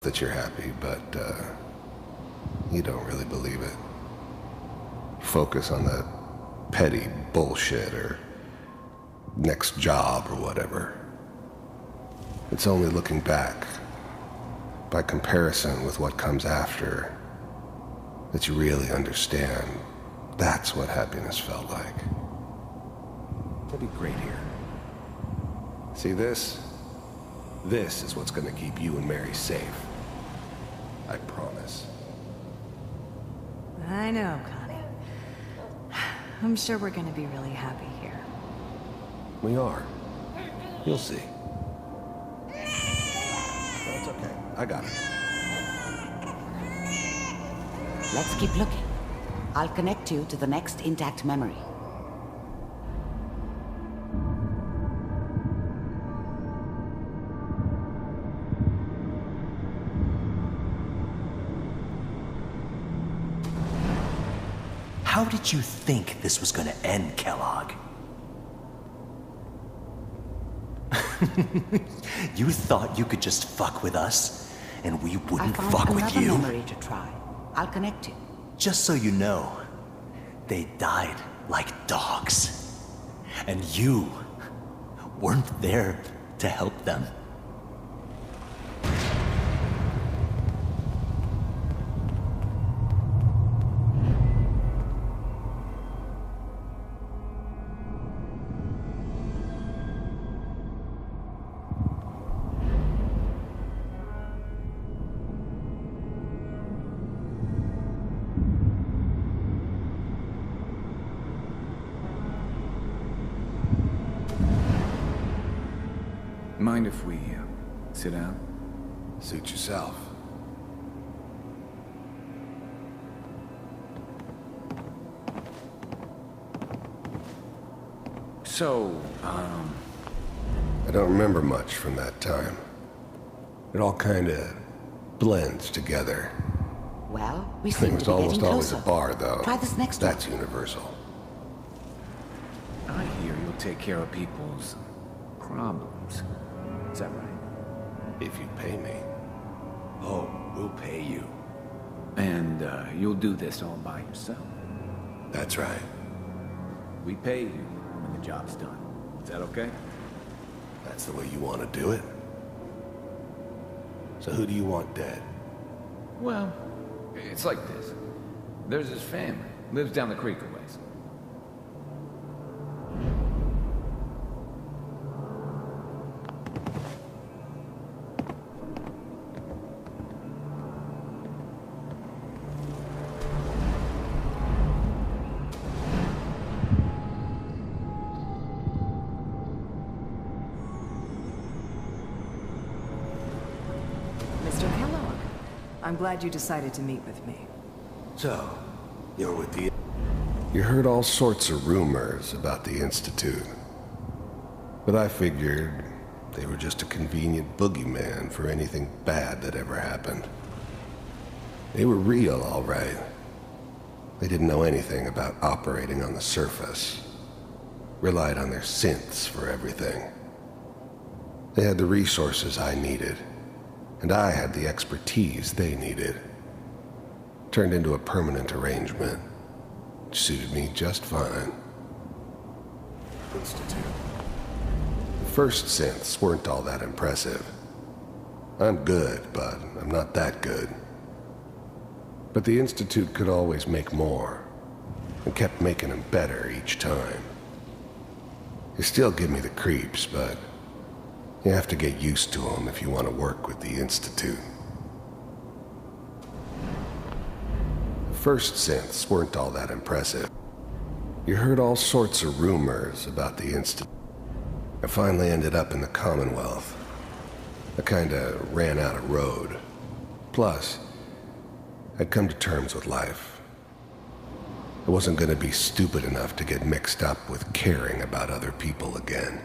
that you're happy, but you don't really believe it. Focus on that petty bullshit or next job or whatever. It's only looking back, by comparison with what comes after, that you really understand that's what happiness felt like. It'll be great here. See this? This is what's gonna keep you and Mary safe. I promise. I know, Connie. I'm sure we're gonna be really happy here. We are. You'll see. That's okay. I got it. Let's keep looking. I'll connect you to the next intact memory. How did you think this was gonna end, Kellogg? You thought you could just fuck with us, and we wouldn't fuck with you? I found another memory to try. I'll connect you. Just so you know, they died like dogs. And you weren't there to help them. Mind if we sit down? Suit yourself. So, I don't remember much from that time. It all kinda blends together. Well, we It seem was to be almost getting always closer. a bar, though. Try this next That's one. universal. I hear you'll take care of people's problems. Is that right? If you pay me. Oh, we'll pay you. And you'll do this all by yourself. That's right. We pay you when the job's done. Is that okay? That's the way you want to do it. So who do you want dead? Well, it's like this. There's his family. Lives down the creek a ways. Mr. Kellogg, I'm glad you decided to meet with me. So, you're with the... You heard all sorts of rumors about the Institute. But I figured they were just a convenient boogeyman for anything bad that ever happened. They were real, all right. They didn't know anything about operating on the surface. Relied on their synths for everything. They had the resources I needed, and I had the expertise they needed. Turned into a permanent arrangement, which suited me just fine. Institute. The first synths weren't all that impressive. I'm good, but I'm not that good. But the Institute could always make more, and kept making them better each time. They still give me the creeps, but you have to get used to them if you want to work with the Institute. The first synths weren't all that impressive. You heard all sorts of rumors about the Institute. I finally ended up in the Commonwealth. I kinda ran out of road. Plus, I'd come to terms with life. I wasn't gonna be stupid enough to get mixed up with caring about other people again.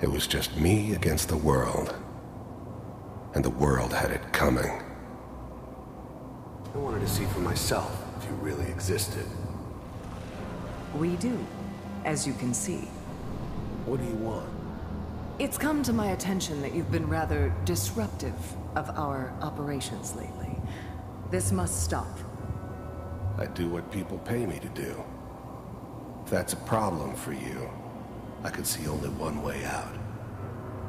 It was just me against the world. And the world had it coming. I wanted to see for myself if you really existed. We do, as you can see. What do you want? It's come to my attention that you've been rather disruptive of our operations lately. This must stop. I do what people pay me to do. If that's a problem for you, I could see only one way out.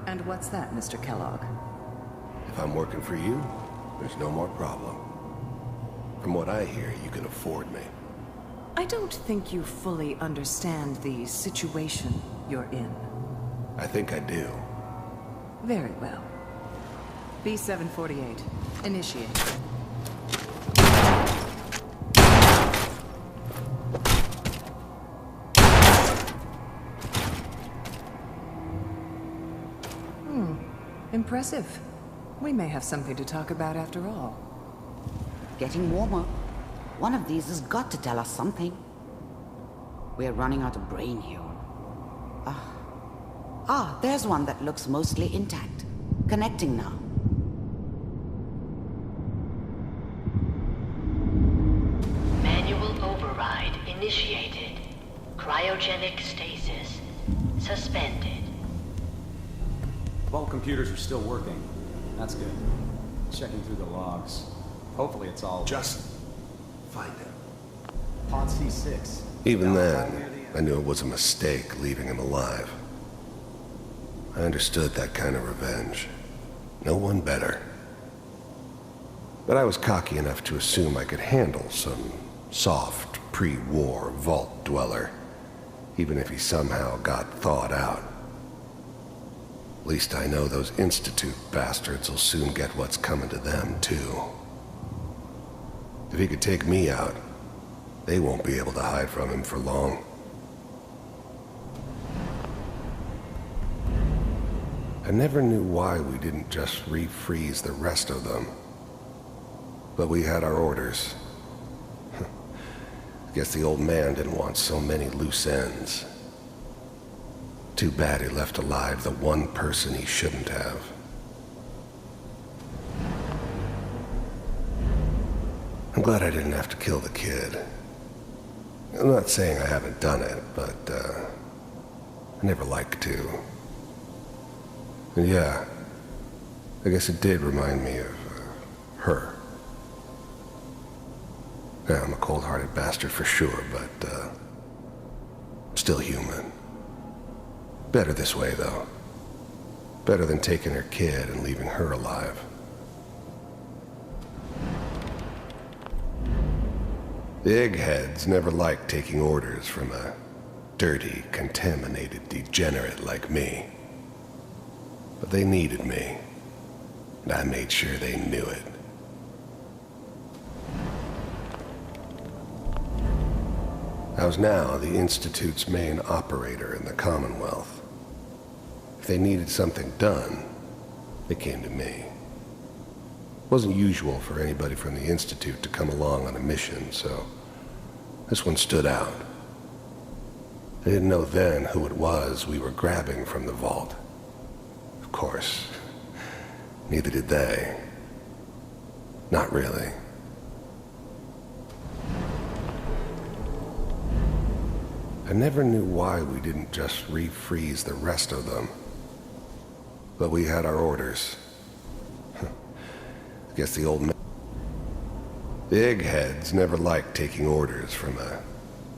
And what's that, Mr. Kellogg? If I'm working for you, there's no more problem. From what I hear, you can afford me. I don't think you fully understand the situation you're in. I think I do. Very well. B-748, initiate. Impressive. We may have something to talk about after all. Getting warmer. One of these has got to tell us something. We're running out of brain here. There's one that looks mostly intact. Connecting now. Manual override initiated. Cryogenic stasis suspended. Vault computers are still working. That's good. Checking through the logs. Hopefully it's all... Just find him. Pod C6. Even then, I knew it was a mistake leaving him alive. I understood that kind of revenge. No one better. But I was cocky enough to assume I could handle some soft, pre-war vault dweller, even if he somehow got thawed out. At least I know those Institute bastards will soon get what's coming to them, too. If he could take me out, they won't be able to hide from him for long. I never knew why we didn't just refreeze the rest of them. But we had our orders. Guess the old man didn't want so many loose ends. Too bad he left alive the one person he shouldn't have. I'm glad I didn't have to kill the kid. I'm not saying I haven't done it, but, I never liked to. And yeah, I guess it did remind me of, her. Yeah, I'm a cold-hearted bastard for sure, but, still human. Better this way, though. Better than taking her kid and leaving her alive. The eggheads never liked taking orders from a dirty, contaminated degenerate like me. But they needed me, and I made sure they knew it. I was now the Institute's main operator in the Commonwealth. If they needed something done, they came to me. It wasn't usual for anybody from the Institute to come along on a mission, so this one stood out. I didn't know then who it was we were grabbing from the vault. Of course, neither did they. Not really. I never knew why we didn't just refreeze the rest of them. But we had our orders. Guess the old man... The eggheads never liked taking orders from a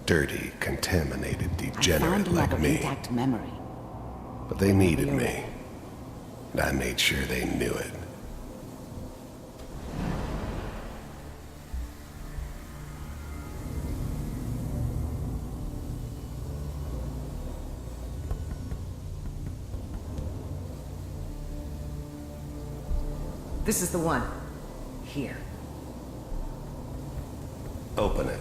dirty, contaminated degenerate like me. Intact memory. But they needed me. And I made sure they knew it. This is the one. Here. Open it.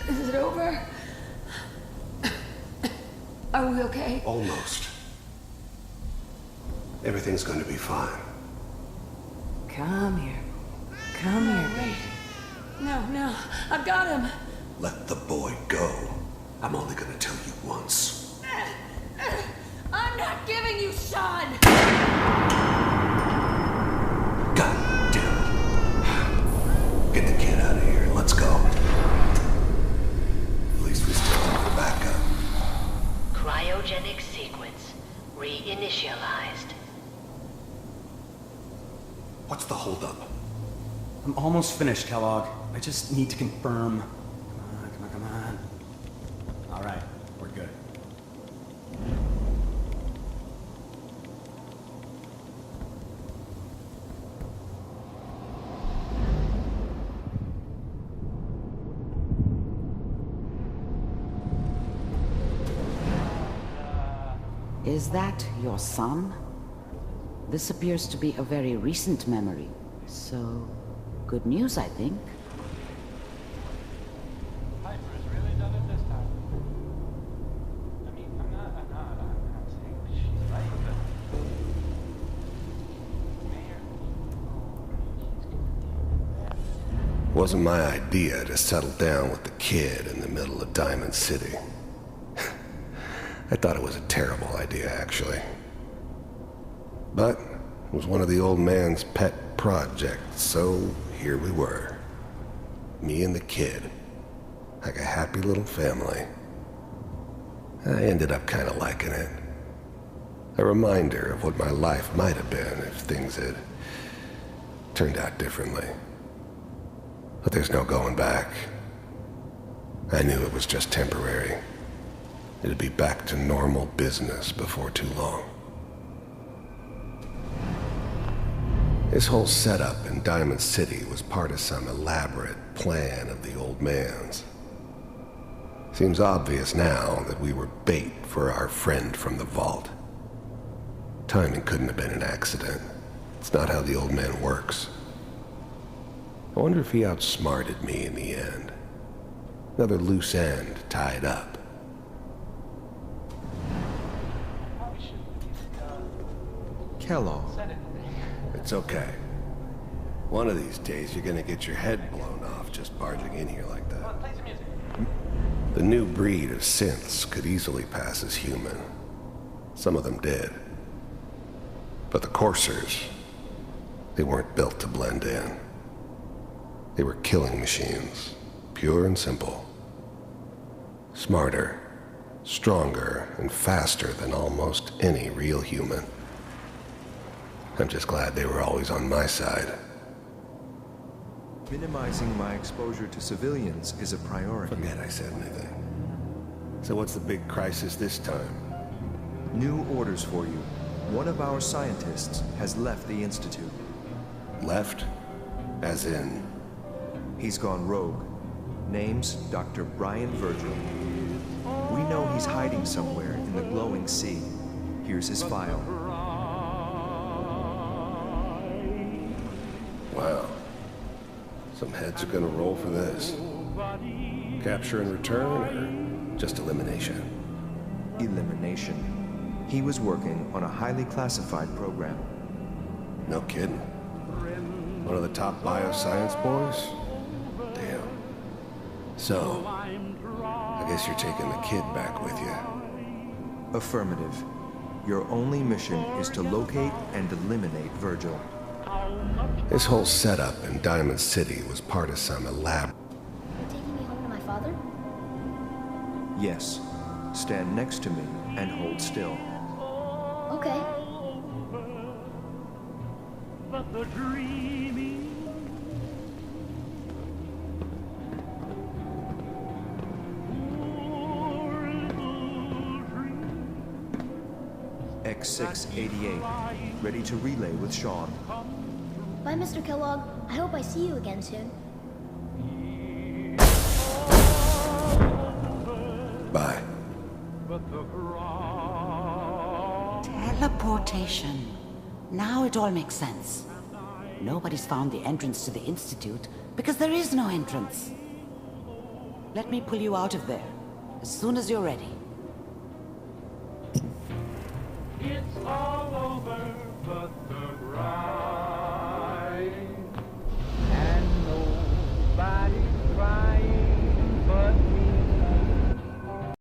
Is it over? Are we okay? Almost. Everything's going to be fine. Come here. Come here, baby. No, I've got him. Let the boy go. I'm only going to tell you once. I'm not giving you Sean! God damn it. Get the kid out of here. Let's go. Reinitialized. What's the holdup? I'm almost finished, Kellogg. I just need to confirm. Come on. All right, we're good. Is that your son? This appears to be a very recent memory. So, good news, I think. Piper's really done it this time. I mean, I'm not saying she's right, but... Mayor... Wasn't my idea to settle down with the kid in the middle of Diamond City. I thought it was a terrible idea, actually. But it was one of the old man's pet projects, so here we were. Me and the kid. Like a happy little family. I ended up kind of liking it. A reminder of what my life might have been if things had turned out differently. But there's no going back. I knew it was just temporary. It'd be back to normal business before too long. This whole setup in Diamond City was part of some elaborate plan of the old man's. Seems obvious now that we were bait for our friend from the vault. Timing couldn't have been an accident. It's not how the old man works. I wonder if he outsmarted me in the end. Another loose end tied up. Kellogg. It's okay. One of these days you're gonna get your head blown off just barging in here like that. play some music. The new breed of synths could easily pass as human. Some of them did. But the coursers, they weren't built to blend in. They were killing machines, pure and simple. Smarter, stronger, and faster than almost any real human. I'm just glad they were always on my side. Minimizing my exposure to civilians is a priority. Forget I said anything. So what's the big crisis this time? New orders for you. One of our scientists has left the Institute. Left? As in? He's gone rogue. Name's Dr. Brian Virgil. We know he's hiding somewhere in the glowing sea. Here's his file. Wow. Some heads are gonna roll for this. Capture and return, or just elimination? Elimination. He was working on a highly classified program. No kidding. One of the top bioscience boys? Damn. So, I guess you're taking the kid back with you. Affirmative. Your only mission is to locate and eliminate Virgil. This whole setup in Diamond City was part of some elaborate... You're taking me home to my father? Yes. Stand next to me and hold still. Okay. But the dreaming... X688. Ready to relay with Sean. Bye, Mr. Kellogg. I hope I see you again soon. Bye. Teleportation. Now it all makes sense. Nobody's found the entrance to the Institute because there is no entrance. Let me pull you out of there as soon as you're ready.